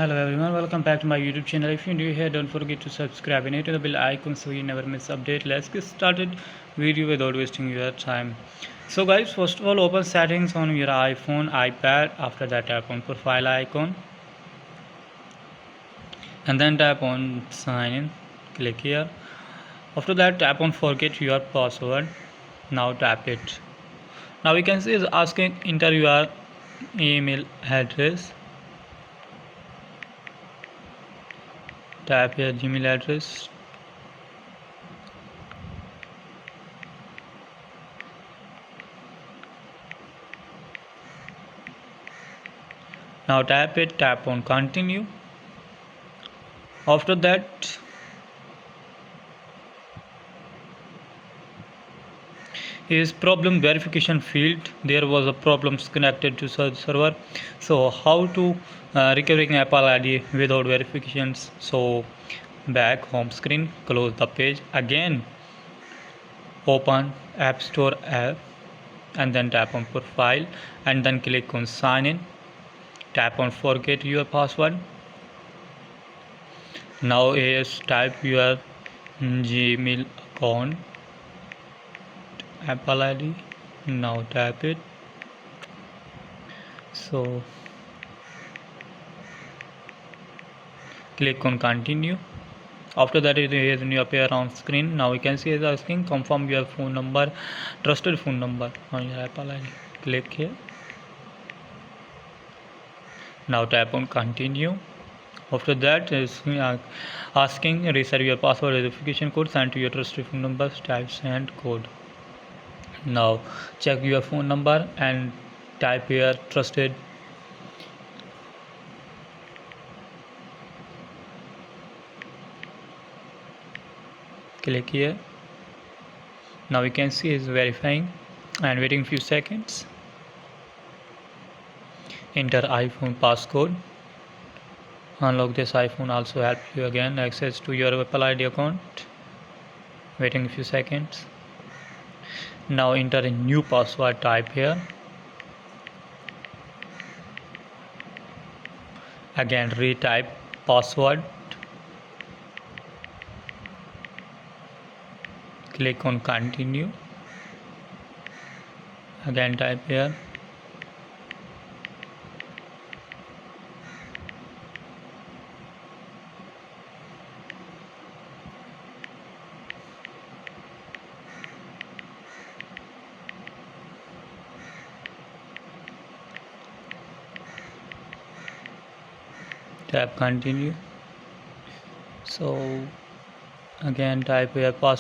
Hello everyone, welcome back to my YouTube channel. If you're new here, don't forget to subscribe and hit the bell icon so you never miss update. Let's get started video without wasting your time. So guys, first of all, open settings on your iPhone, iPad. After that, tap on profile icon and then tap on sign in. Click here. After that, tap on forget your password. Now tap it. Now we can see it's asking enter your email address. Tap your Gmail address. Now tap it, tap on continue. After that, is problem verification field. There was a problem connected to server. So how to recovering Apple ID without verifications? So back home screen, close the page again, open App Store app and then tap on profile and then click on sign in. Tap on forget your password. Now is type your Gmail account Apple ID. Now tap it. So click on continue. After that, it is new appear on screen. Now we can see it's asking confirm your phone number, trusted phone number on your Apple ID. Click here. Now tap on continue. After that is asking reset your password verification code sent to your trusted phone number. Type send code. Now check your phone number and type here trusted. Click here. Now we can see it's verifying and waiting few seconds. Enter iPhone passcode. Unlock this iPhone also help you again access to your Apple ID account. Waiting a few seconds. Now enter a new password, type here. Again retype password. Click on continue. Again type here. Tap continue. So again type your password.